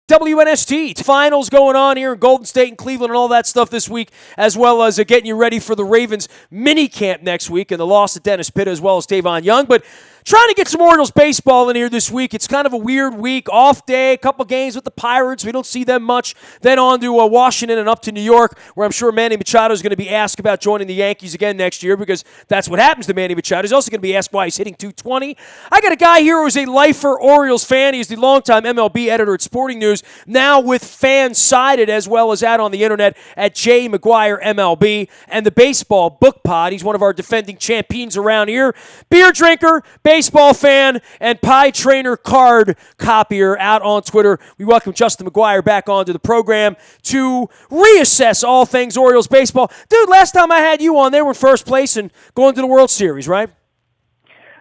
WNST finals going on here in Golden State and Cleveland and all that stuff this week, as well as getting you ready for the Ravens mini camp next week and the loss of Dennis Pitta as well as Tavon Young. But trying to get some Orioles baseball in here this week. It's kind of a weird week. Off day, a couple games with the Pirates. We don't see them much. Then on to Washington and up to New York, where I'm sure Manny Machado is going to be asked about joining the Yankees again next year because that's what happens to Manny Machado. He's also going to be asked why he's hitting 220. I got a guy here who's a lifer Orioles fan. He's the longtime MLB editor at Sporting News, now with Fansided as well as out on the internet at J. McGuire MLB and the Baseball Book Pod. He's one of our defending champions around here. Beer drinker, baseball fan, and pie trainer card copier out on Twitter. We welcome Justin McGuire back onto the program to reassess all things Orioles baseball. Dude, last time I had you on, they were in first place and going to the World Series, right?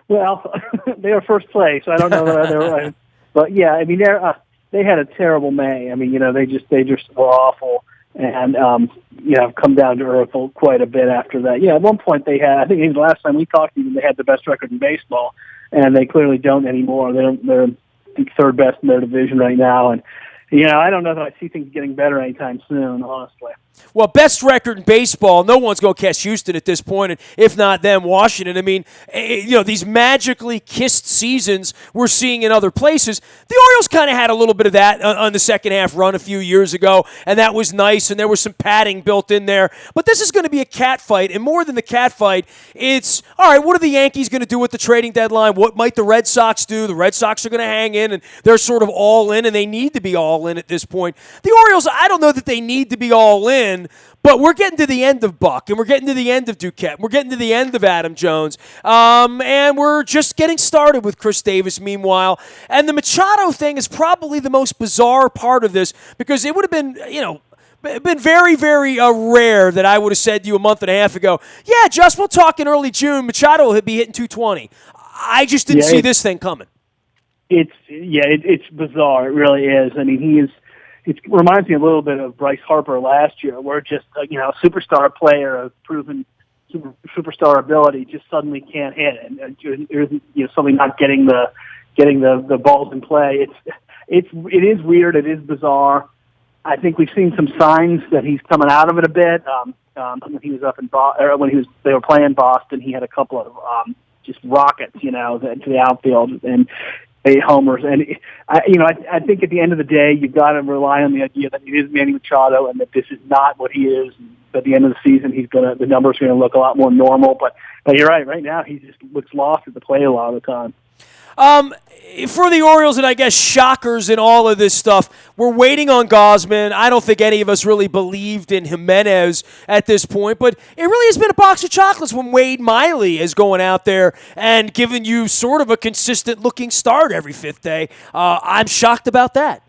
Well, they were first place. I don't know that they were, but yeah, I mean they had a terrible May. I mean, they just were awful, and come down to earth quite a bit after that. Yeah, at one point they had. I think even the last time we talked to them, they had the best record in baseball, and they clearly don't anymore. They're third best in their division right now, and I don't know that I see things getting better anytime soon, honestly. Well, best record in baseball, no one's going to catch Houston at this point, and if not them, Washington. I mean, these magically kissed seasons we're seeing in other places. The Orioles kind of had a little bit of that on the second half run a few years ago, and that was nice, and there was some padding built in there. But this is going to be a catfight, and more than the catfight, it's, all right, what are the Yankees going to do with the trading deadline? What might the Red Sox do? The Red Sox are going to hang in, and they're sort of all in, and they need to be all in at this point. The Orioles, I don't know that they need to be all in, but we're getting to the end of Buck, and we're getting to the end of Duquette, we're getting to the end of Adam Jones, and we're just getting started with Chris Davis meanwhile. And the Machado thing is probably the most bizarre part of this because it would have been, been very, very rare that I would have said to you a month and a half ago, yeah, Just, we'll talk in early June, Machado will be hitting 220. I just didn't see this thing coming. It's bizarre. It really is. I mean, it reminds me a little bit of Bryce Harper last year, where just a superstar player of proven superstar ability just suddenly can't hit, and suddenly not getting the balls in play. It is weird. It is bizarre. I think we've seen some signs that he's coming out of it a bit. When he was up in they were playing Boston, he had a couple of just rockets, to the outfield and 8 homers. And I think at the end of the day, you've got to rely on the idea that he is Manny Machado and that this is not what he is. At the end of the season, the numbers are going to look a lot more normal. But you're right. Right now, he just looks lost at the plate a lot of the time. For the Orioles and I guess shockers and all of this stuff, we're waiting on Gausman. I don't think any of us really believed in Jimenez at this point, but it really has been a box of chocolates when Wade Miley is going out there and giving you sort of a consistent-looking start every fifth day. I'm shocked about that.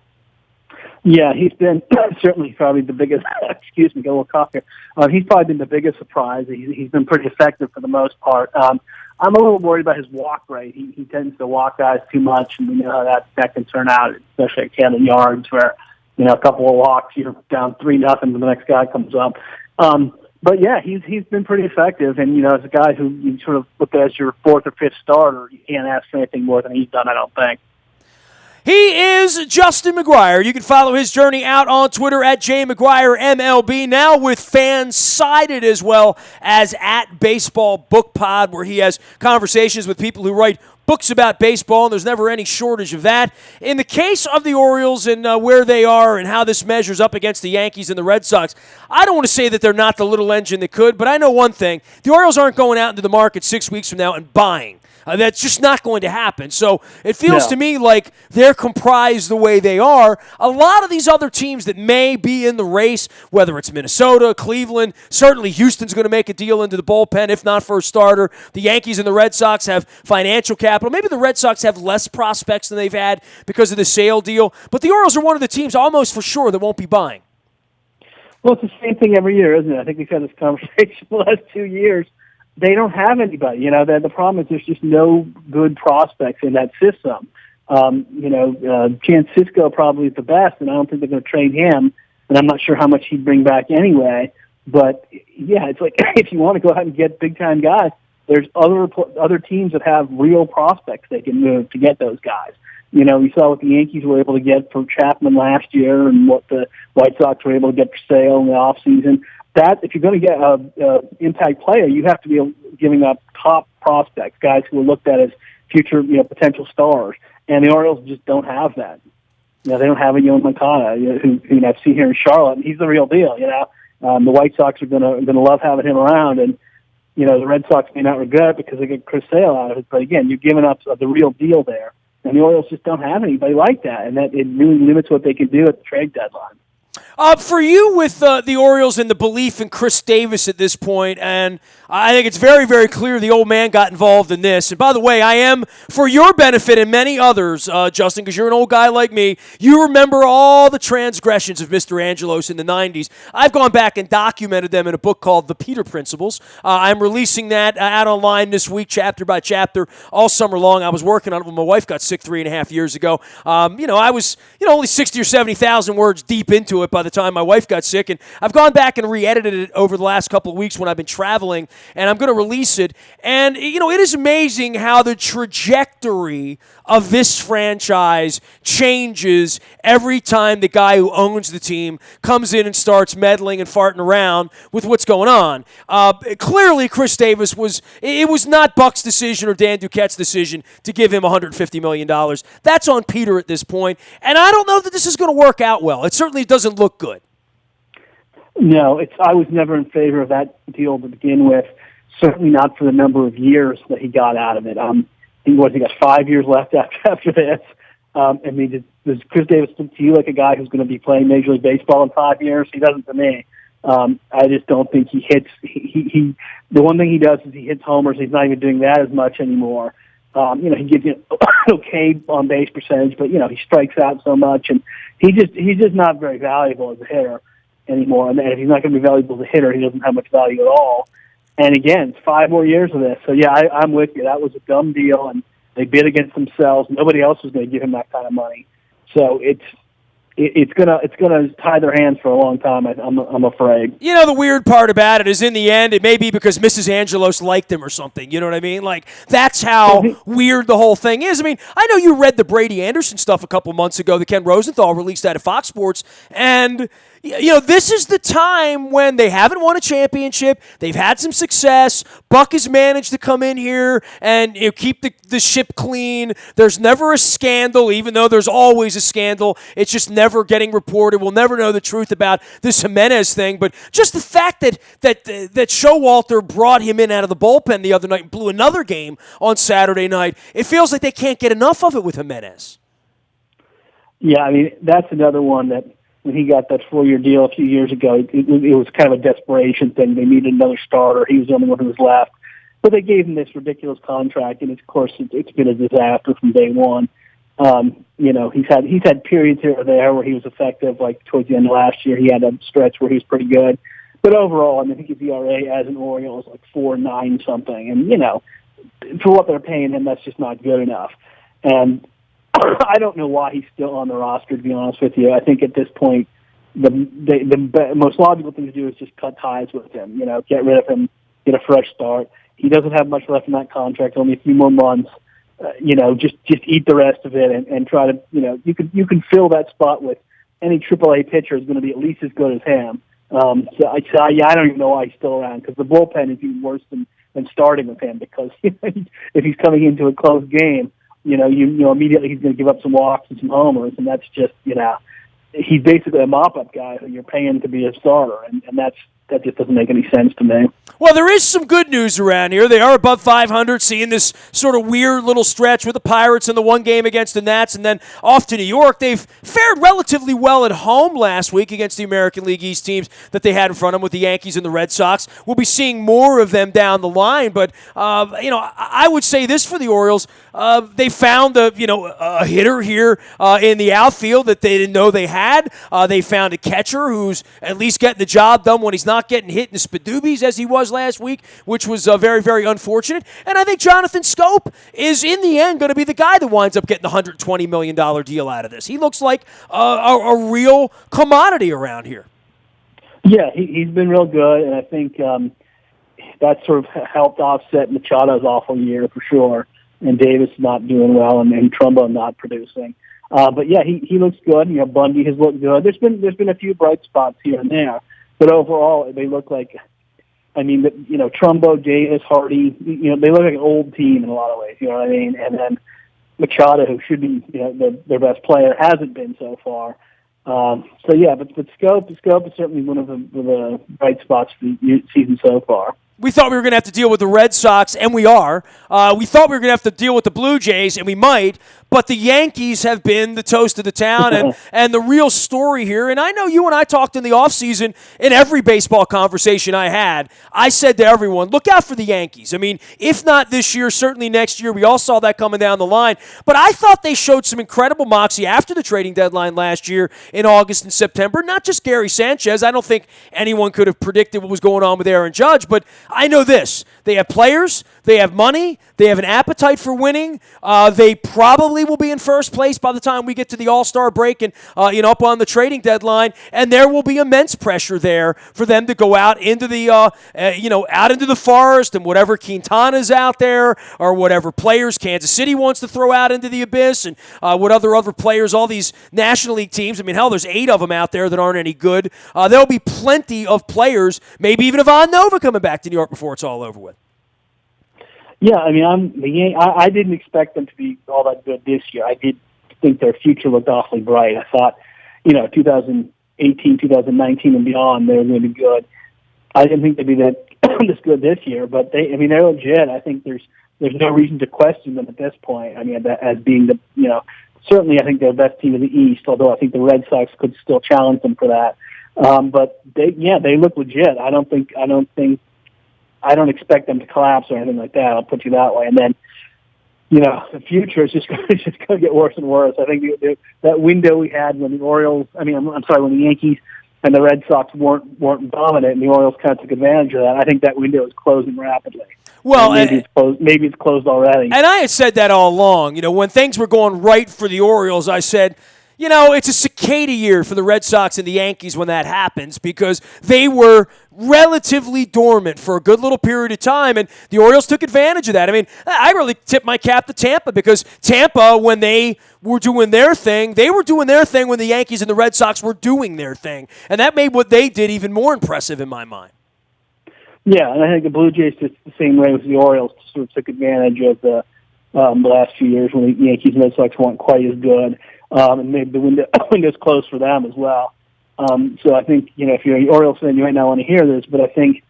Yeah, he's been certainly probably the biggest, excuse me, get a little cough here. He's probably been the biggest surprise. He's been pretty effective for the most part. I'm a little worried about his walk rate. He tends to walk guys too much, and we know how that can turn out, especially at Camden Yards, where a couple of walks, you're down 3-0, and the next guy comes up. But yeah, he's been pretty effective, and as a guy who you sort of look at as your fourth or fifth starter, you can't ask for anything more than he's done, I don't think. He is Justin McGuire. You can follow his journey out on Twitter at JMcGuireMLB, now with Fansided as well as at Baseball Book Pod, where he has conversations with people who write books about baseball, and there's never any shortage of that. In the case of the Orioles and where they are and how this measures up against the Yankees and the Red Sox, I don't want to say that they're not the little engine that could, but I know one thing. The Orioles aren't going out into the market 6 weeks from now and buying. That's just not going to happen. So it feels to me like they're comprised the way they are. A lot of these other teams that may be in the race, whether it's Minnesota, Cleveland, certainly Houston's going to make a deal into the bullpen, if not for a starter. The Yankees and the Red Sox have financial capital. Maybe the Red Sox have less prospects than they've had because of the sale deal. But the Orioles are one of the teams almost for sure that won't be buying. Well, it's the same thing every year, isn't it? I think we've had this conversation the last 2 years. They don't have anybody. The problem is there's just no good prospects in that system. Chance Cisco probably is the best, and I don't think they're going to trade him, and I'm not sure how much he'd bring back anyway. But, yeah, it's like if you want to go out and get big-time guys, there's other teams that have real prospects they can move to get those guys. You know, we saw what the Yankees were able to get for Chapman last year and what the White Sox were able to get for Sale in the offseason. That, if you're going to get an impact player, you have to be giving up top prospects, guys who are looked at as future, potential stars. And the Orioles just don't have that. They don't have a Yoan Moncada, who I've seen here in Charlotte, and he's the real deal. The White Sox are going to love having him around, and the Red Sox may not regret it because they get Chris Sale out of it. But again, you're giving up the real deal there, and the Orioles just don't have anybody like that, and that it really limits what they can do at the trade deadline. For you with the Orioles and the belief in Chris Davis at this point, and I think it's very, very clear the old man got involved in this. And by the way, I am, for your benefit and many others, Justin, because you're an old guy like me, you remember all the transgressions of Mr. Angelos in the 90s. I've gone back and documented them in a book called The Peter Principles. I'm releasing that out online this week, chapter by chapter, all summer long. I was working on it when my wife got sick 3.5 years ago. I was, only 60 or 70,000 words deep into it by the time my wife got sick, and I've gone back and re-edited it over the last couple of weeks when I've been traveling, and I'm going to release it. And, it is amazing how the trajectory of this franchise changes every time the guy who owns the team comes in and starts meddling and farting around with what's going on. Clearly, Chris Davis was not Buck's decision or Dan Duquette's decision to give him $150 million. That's on Peter at this point, and I don't know that this is going to work out well. It certainly doesn't look good. No, I was never in favor of that deal to begin with. Certainly not for the number of years that he got out of it. He got 5 years left after this. Does Chris Davis look to you like a guy who's going to be playing Major League Baseball in 5 years? He doesn't to me. I just don't think he hits. The one thing he does is he hits homers. He's not even doing that as much anymore. He gives you okay on base percentage, but he strikes out so much, and he's just not very valuable as a hitter anymore. And if he's not going to be valuable as a hitter, he doesn't have much value at all. And again, it's 5 more years of this. So yeah, I'm with you. That was a dumb deal, and they bid against themselves. Nobody else was going to give him that kind of money. So it's gonna tie their hands for a long time. I'm afraid. The weird part about it is, in the end, it may be because Mrs. Angelos liked him or something. You know what I mean? Like, that's how weird the whole thing is. I mean, I know you read the Brady Anderson stuff a couple months ago that Ken Rosenthal released out of Fox Sports, and this is the time when they haven't won a championship. They've had some success. Buck has managed to come in here and keep the ship clean. There's never a scandal, even though there's always a scandal. It's just never getting reported. We'll never know the truth about this Jimenez thing. But just the fact that Showalter brought him in out of the bullpen the other night and blew another game on Saturday night, it feels like they can't get enough of it with Jimenez. Yeah, I mean, that's another one that when he got that 4-year deal a few years ago, it was kind of a desperation thing. They needed another starter. He was the only one who was left. But they gave him this ridiculous contract, and of course it's been a disaster from day one. He's had periods here or there where he was effective, like towards the end of last year. He had a stretch where he was pretty good. But overall, I think his ERA as an Oriole is like 4.9 something. And, for what they're paying him, that's just not good enough. And I don't know why he's still on the roster, to be honest with you. I think at this point, the most logical thing to do is just cut ties with him. Get rid of him, get a fresh start. He doesn't have much left in that contract, only a few more months. Just eat the rest of it and try to, you can fill that spot with any AAA pitcher is going to be at least as good as him. I don't even know why he's still around, because the bullpen is even worse than starting with him, because if he's coming into a close game, immediately he's going to give up some walks and some homers, and that's just, he's basically a mop-up guy who you're paying to be a starter, and that just doesn't make any sense to me. Well, there is some good news around here. They are above 500, seeing this sort of weird little stretch with the Pirates in the one game against the Nats, and then off to New York. They've fared relatively well at home last week against the American League East teams that they had in front of them with the Yankees and the Red Sox. We'll be seeing more of them down the line, but I would say this for the Orioles. They found a hitter here in the outfield that they didn't know they had. They found a catcher who's at least getting the job done when he's not getting hit in the Spidoobies as he was last week, which was very, very unfortunate. And I think Jonathan Scope is, in the end, going to be the guy that winds up getting the $120 million deal out of this. He looks like a real commodity around here. Yeah, he's been real good, and I think that sort of helped offset Machado's awful year for sure. and Davis not doing well, and Trumbo not producing. But yeah, he looks good. You know, Bundy has looked good. There's been a few bright spots here and there, but overall they look like. I mean, you know, Trumbo, Davis, Hardy. You know, they look like an old team in a lot of ways. You know what I mean? And then Machado, who should be their best player, hasn't been so far. So yeah, but Scope is certainly one of the bright spots for the season so far. We thought we were going to have to deal with the Red Sox, and we are. We thought we were going to have to deal with the Blue Jays, and we might. But the Yankees have been the toast of the town and the real story here. And I know you and I talked in the offseason in every baseball conversation I had. I said to everyone, look out for the Yankees. I mean, if not this year, certainly next year. We all saw that coming down the line. But I thought they showed some incredible moxie after the trading deadline last year in August and September. Not just Gary Sanchez. I don't think anyone could have predicted what was going on with Aaron Judge. But I know this. They have players. They have money. They have an appetite for winning. They probably will be in first place by the time we get to the All-Star break and up on the trading deadline. And there will be immense pressure there for them to go out into the out into the forest and whatever Quintana's out there or whatever players Kansas City wants to throw out into the abyss and what other players, all these National League teams. I mean, hell, there's 8 of them out there that aren't any good. There'll be plenty of players, maybe even Ivan Nova coming back to New York before it's all over with. Yeah, I mean, I didn't expect them to be all that good this year. I did think their future looked awfully bright. I thought, 2018, 2019, and beyond, they were going to be good. I didn't think they'd be that this good this year, but they're legit. I think there's no reason to question them at this point. I mean, as being certainly I think they're the best team in the East. Although I think the Red Sox could still challenge them for that. But they look legit. I don't expect them to collapse or anything like that. I'll put you that way. And then, the future is just going to get worse and worse. I think that window we had when when the Yankees and the Red Sox weren't dominant, and the Orioles kind of took advantage of that. I think that window is closing rapidly. Well, maybe it's closed already. And I had said that all along. When things were going right for the Orioles, I said, it's a cicada year for the Red Sox and the Yankees when that happens because they were relatively dormant for a good little period of time, and the Orioles took advantage of that. I mean, I really tip my cap to Tampa because Tampa, when they were doing their thing, they were doing their thing when the Yankees and the Red Sox were doing their thing, and that made what they did even more impressive in my mind. Yeah, and I think the Blue Jays just the same way with the Orioles sort of took advantage of the last few years when the Yankees and Red Sox weren't quite as good. And maybe the window's closed for them as well. So I think, if you're an Orioles fan, you might not want to hear this, but I think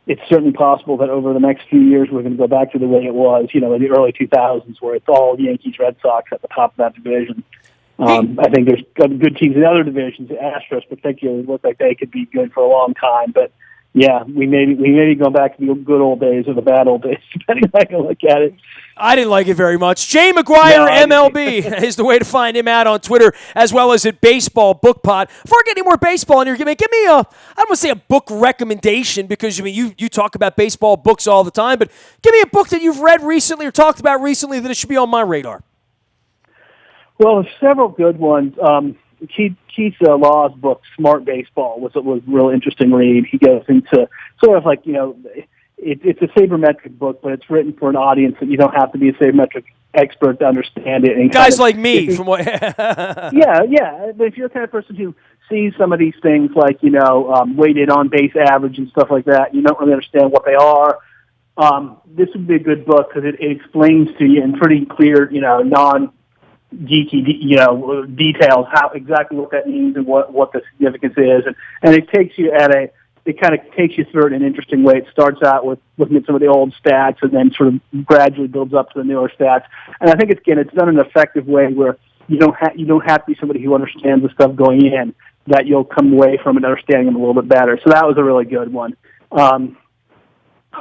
it's certainly possible that over the next few years we're going to go back to the way it was, in the early 2000s, where it's all Yankees, Red Sox at the top of that division. I think there's good teams in other divisions. The Astros particularly look like they could be good for a long time, but yeah, we may be going back to the good old days or the bad old days, depending on how you look at it. I didn't like it very much. Jay McGuire, MLB, is the way to find him out on Twitter, as well as at Baseball Book Pod. Before I get any more baseball in here, give me I don't want to say a book recommendation because you talk about baseball books all the time, but give me a book that you've read recently or talked about recently that it should be on my radar. Well, there's several good ones. Keith Law's book, Smart Baseball, was a real interesting read. He goes into sort of like, it's a sabermetric book, but it's written for an audience that you don't have to be a sabermetric expert to understand it. And guys like me, from what? yeah. But if you're the kind of person who sees some of these things like, weighted on base average and stuff like that, you don't really understand what they are. This would be a good book because it explains to you in pretty clear, geeky, details exactly what that means and what the significance is, and it takes you it kind of takes you through it in an interesting way. It starts out with looking at some of the old stats and then sort of gradually builds up to the newer stats. And I think it's done in an effective way where you don't have to be somebody who understands the stuff going in, that you'll come away from it understanding them a little bit better. So that was a really good one.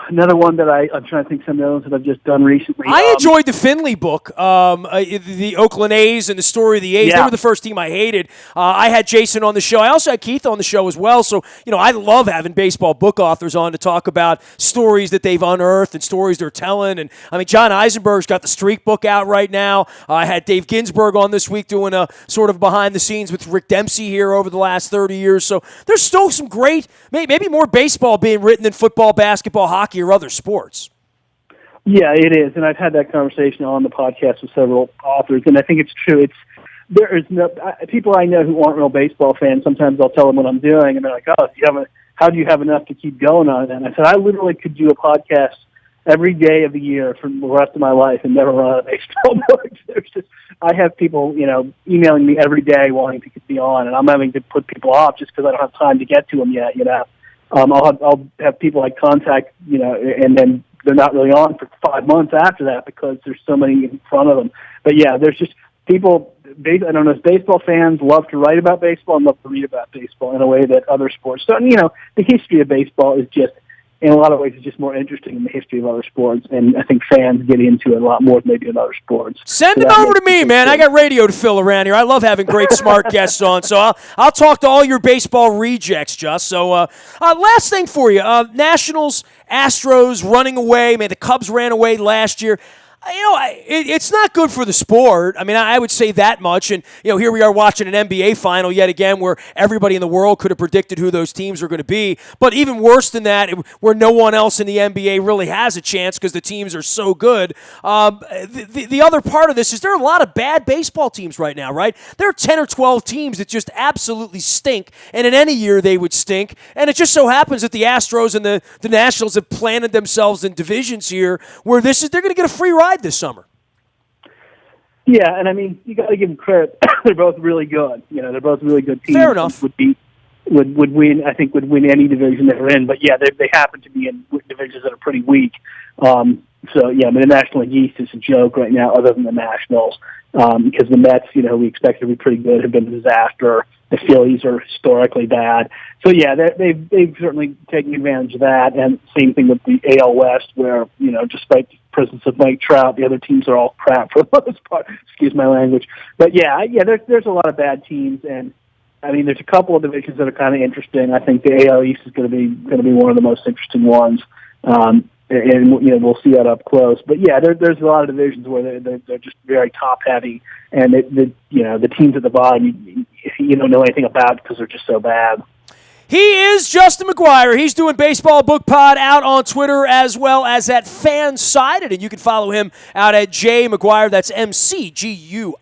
Another one that I'm trying to think some of those that I've just done recently. I enjoyed the Finley book, the Oakland A's and the story of the A's. Yeah. They were the first team I hated. I had Jason on the show. I also had Keith on the show as well. So, I love having baseball book authors on to talk about stories that they've unearthed and stories they're telling. And, John Eisenberg's got the Streak book out right now. I had Dave Ginsburg on this week doing a sort of behind the scenes with Rick Dempsey here over the last 30 years. So there's still some great, maybe more baseball being written than football, basketball, hockey, or other sports. Yeah, it is, and I've had that conversation on the podcast with several authors, and I think it's true. There is no people I know who aren't real baseball fans. Sometimes I'll tell them what I'm doing, and they're like, "Oh, how do you have enough to keep going on it?" And I said, "I literally could do a podcast every day of the year for the rest of my life and never run out of baseball books." I have people, emailing me every day wanting to be on, and I'm having to put people off just because I don't have time to get to them yet. I'll have people I contact, and then they're not really on for 5 months after that because there's so many in front of them. But yeah, there's just people. I don't know. Baseball fans love to write about baseball and love to read about baseball in a way that other sports. So the history of baseball is just, in a lot of ways, it's just more interesting than the history of other sports, and I think fans get into it a lot more than they do in other sports. Send them over to me, man. I got radio to fill around here. I love having great, smart guests on, so I'll talk to all your baseball rejects, Just. So last thing for you, Nationals, Astros running away. Man, the Cubs ran away last year. It's not good for the sport. I mean, I would say that much. And, here we are watching an NBA final yet again where everybody in the world could have predicted who those teams are going to be. But even worse than that, where no one else in the NBA really has a chance because the teams are so good. The other part of this is there are a lot of bad baseball teams right now, right? There are 10 or 12 teams that just absolutely stink. And in any year, they would stink. And it just so happens that the Astros and the Nationals have planted themselves in divisions here where they're going to get a free ride this summer. Yeah, and I mean, you got to give them credit. They're both really good. They're both really good teams. Fair enough. Would win. I think would win any division they're in. But yeah, they happen to be in divisions that are pretty weak. So yeah, I mean, the National League East is a joke right now, other than the Nationals, because the Mets, we expect to be pretty good, have been a disaster. The Phillies are historically bad. So yeah, they've certainly taken advantage of that. And same thing with the AL West, where despite the presence of Mike Trout, the other teams are all crap for the most part. Excuse my language. But yeah, there's a lot of bad teams, and I mean, there's a couple of divisions that are kind of interesting. I think the AL East is going to be one of the most interesting ones. And we'll see that up close. But yeah, there's a lot of divisions where they're just very top heavy, and the teams at the bottom you don't know anything about because they're just so bad. He is Justin McGuire. He's doing Baseball Book Pod out on Twitter as well as at Fansided, and you can follow him out at J McGuire. That's MCGUIRE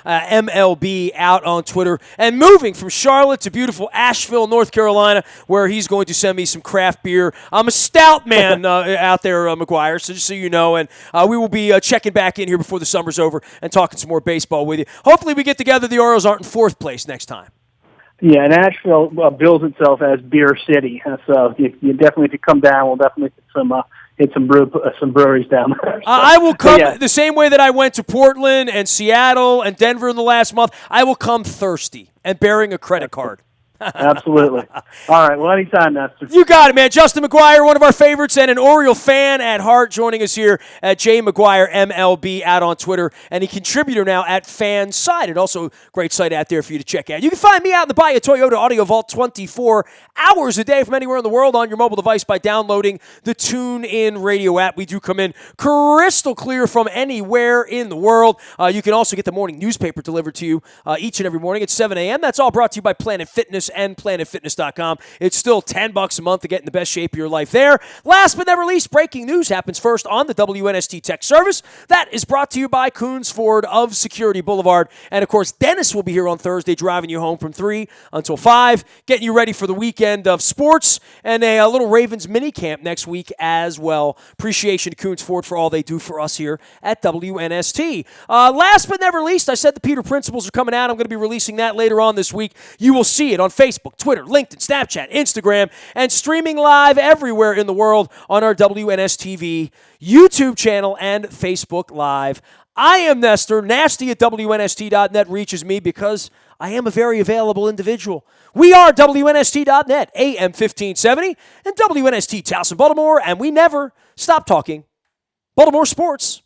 MLB out on Twitter. And moving from Charlotte to beautiful Asheville, North Carolina, where he's going to send me some craft beer. I'm a stout man out there, McGuire, so just so you know. And we will be checking back in here before the summer's over and talking some more baseball with you. Hopefully we get together. The Orioles aren't in fourth place next time. Yeah, and Asheville bills itself as Beer City, so you definitely, if you come down, we'll definitely hit some breweries down there. So, I will come the same way that I went to Portland and Seattle and Denver in the last month. I will come thirsty and bearing a credit card. Absolutely. All right. Well, anytime, Nestor. You got it, man. Justin McGuire, one of our favorites and an Oriole fan at heart, joining us here at J McGuire MLB out on Twitter, and a contributor now at Fansided. Also, great site out there for you to check out. You can find me out in the Bayou Toyota Audio Vault 24 hours a day from anywhere in the world on your mobile device by downloading the TuneIn Radio app. We do come in crystal clear from anywhere in the world. You can also get the morning newspaper delivered to you each and every morning at 7 a.m. That's all brought to you by Planet Fitness and PlanetFitness.com. It's still $10 a month to get in the best shape of your life there. Last but never least, breaking news happens first on the WNST Tech Service. That is brought to you by Coons Ford of Security Boulevard. And, of course, Dennis will be here on Thursday driving you home from 3 until 5, getting you ready for the weekend of sports and a little Ravens mini camp next week as well. Appreciation to Coons Ford for all they do for us here at WNST. Last but never least, I said the Peter Principles are coming out. I'm going to be releasing that later on this week. You will see it on Facebook, Twitter, LinkedIn, Snapchat, Instagram, and streaming live everywhere in the world on our WNSTV YouTube channel and Facebook Live. I am Nestor. Nasty at WNST.net reaches me because I am a very available individual. We are WNST.net, AM 1570, and WNST Towson, Baltimore, and we never stop talking Baltimore sports.